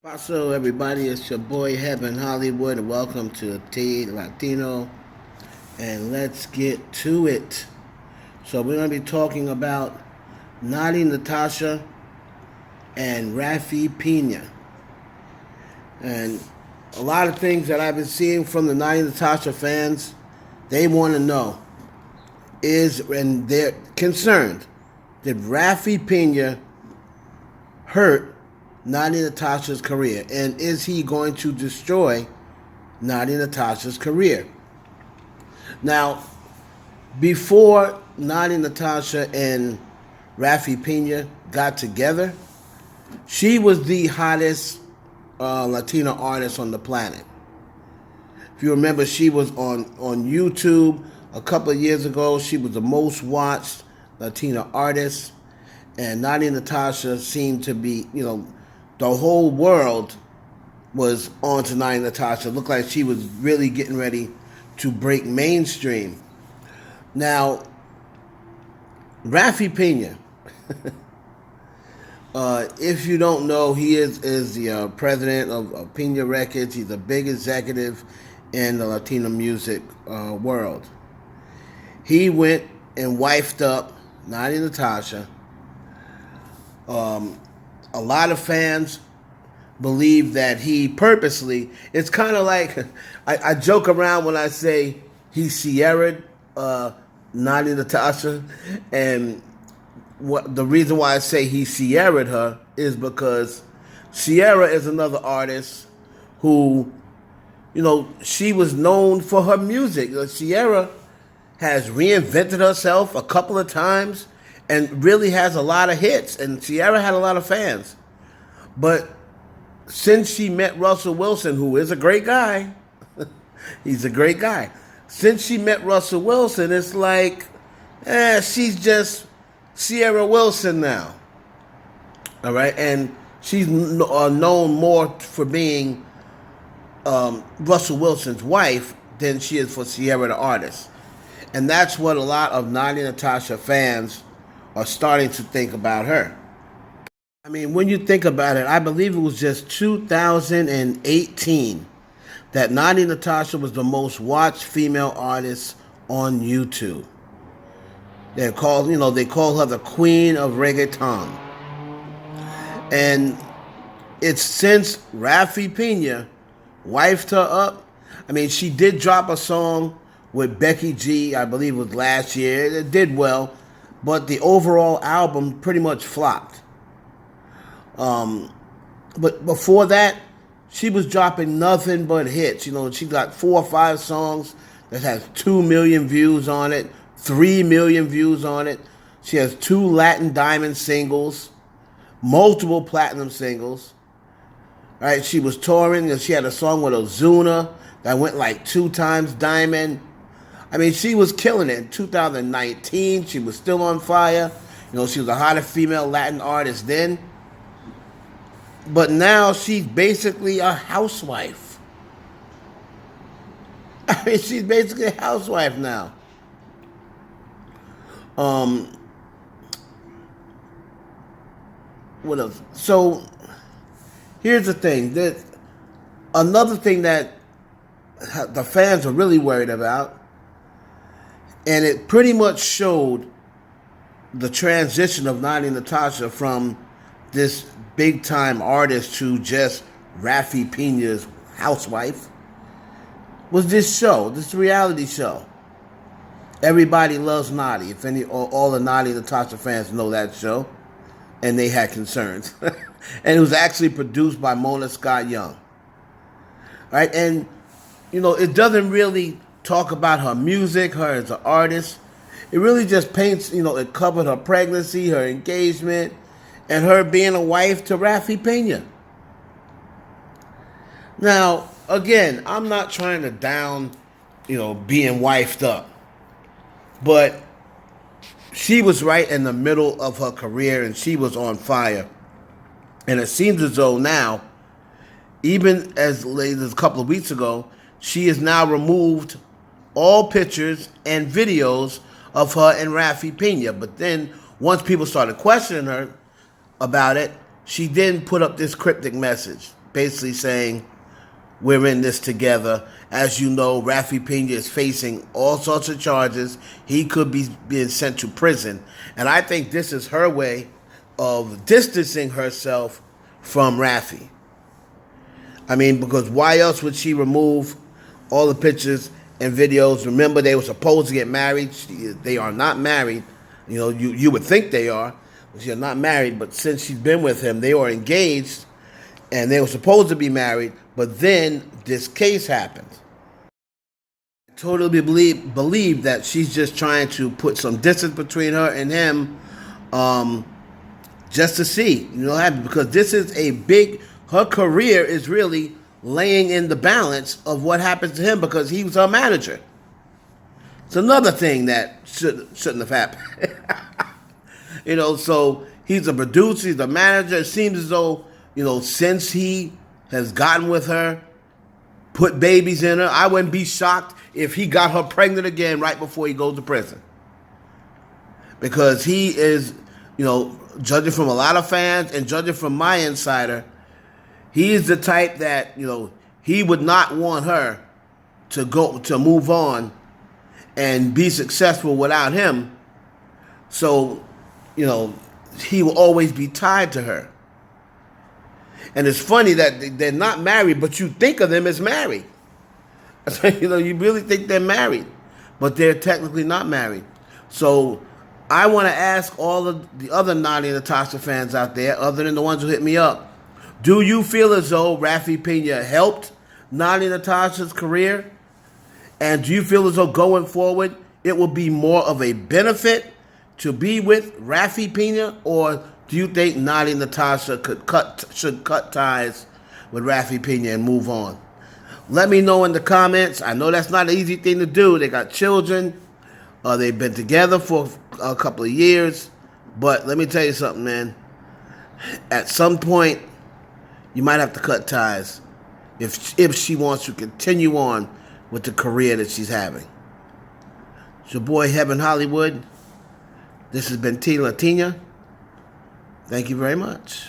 Paso, everybody, it's your boy Heaven Hollywood, and welcome to T Latino. And let's get to it. So, we're going to be talking about Natti Natasha and Raphy Pina. And a lot of things that I've been seeing from the Natti Natasha fans, they want to know and they're concerned, did Raphy Pina hurt Natti Natasha's career? And is he going to destroy Natti Natasha's career? Now, before Natti Natasha and Raphy Pina got together, she was the hottest Latina artist on the planet. If you remember, she was on YouTube a couple of years ago. She was the most watched Latina artist. And Natti Natasha seemed to be, the whole world was on to Natti Natasha. It looked like she was really getting ready to break mainstream. Now, Raphy Pina, if you don't know, he is the president of Pina Records. He's a big executive in the Latino music world. He went and wifed up Natti Natasha. A lot of fans believe that he purposely, it's kind of like, I joke around when I say he Sierra'd Natti Natasha, and the reason why I say he Sierra'd her is because Sierra is another artist who, she was known for her music. Sierra has reinvented herself a couple of times and really has a lot of hits, and Sierra had a lot of fans. But since she met Russell Wilson, who is a great guy, he's a great guy. Since she met Russell Wilson, it's like, she's just Sierra Wilson now. All right, and she's known more for being Russell Wilson's wife than she is for Sierra the artist. And that's what a lot of Natti Natasha fans are starting to think about her. I mean, when you think about it, I believe it was just 2018 that Natti Natasha was the most watched female artist on YouTube. They call her the queen of reggaeton. And it's since Raphy Pina wifed her up. I mean, she did drop a song with Becky G, I believe it was last year. It did well, but the overall album pretty much flopped. But before that, she was dropping nothing but hits. She got 4 or 5 songs that has 2 million views on it, 3 million views on it. She has 2 Latin Diamond singles, multiple platinum singles. All right, she was touring, and she had a song with Ozuna that went like 2 times Diamond. I mean, she was killing it. In 2019, she was still on fire. She was the hottest female Latin artist then. But now she's basically a housewife. I mean, she's basically a housewife now. What else? So, here's the thing. Another thing that the fans are really worried about, and it pretty much showed the transition of Natti Natasha from this big-time artist to just Raphy Pina's housewife, was this reality show. Everybody Loves Natti. All the Natti Natasha fans know that show, and they had concerns. And it was actually produced by Mona Scott Young. Right? And, it doesn't really talk about her music, her as an artist. It really just paints, it covered her pregnancy, her engagement, and her being a wife to Raphy Pina. Now, again, I'm not trying to down, being wifed up. But she was right in the middle of her career, and she was on fire. And it seems as though now, even as late as a couple of weeks ago, she has now removed all pictures and videos of her and Raphy Pina. But then, once people started questioning her about it, she then put up this cryptic message. basically saying, we're in this together. As you know, Raphy Pina is facing all sorts of charges. He could be being sent to prison. And I think this is her way of distancing herself from Raphy. I mean, because why else would she remove all the pictures and videos? Remember, they were supposed to get married. They are not married. You know, you would think they are. They're not married, but since she's been with him, they are engaged, and they were supposed to be married, but then this case happened. I totally believe that she's just trying to put some distance between her and him, just to see, because this is her career is really laying in the balance of what happens to him because he was her manager. It's another thing that shouldn't have happened. So he's a producer, he's a manager. It seems as though, since he has gotten with her, put babies in her, I wouldn't be shocked if he got her pregnant again right before he goes to prison. Because he is, judging from a lot of fans and judging from my insider, he is the type that, he would not want her to move on and be successful without him. So, he will always be tied to her. And it's funny that they're not married, but you think of them as married. You really think they're married, but they're technically not married. So I want to ask all of the other Natti Natasha fans out there, other than the ones who hit me up, do you feel as though Raphy Pina helped Natti Natasha's career? And do you feel as though going forward it will be more of a benefit to be with Raphy Pina, or do you think Natti Natasha should cut ties with Raphy Pina and move on? Let me know in the comments. I know that's not an easy thing to do. They got children. They've been together for a couple of years. But let me tell you something, man. At some point, you might have to cut ties if she wants to continue on with the career that she's having. It's your boy, Heaven Hollywood. This has been Natti Natasha. Thank you very much.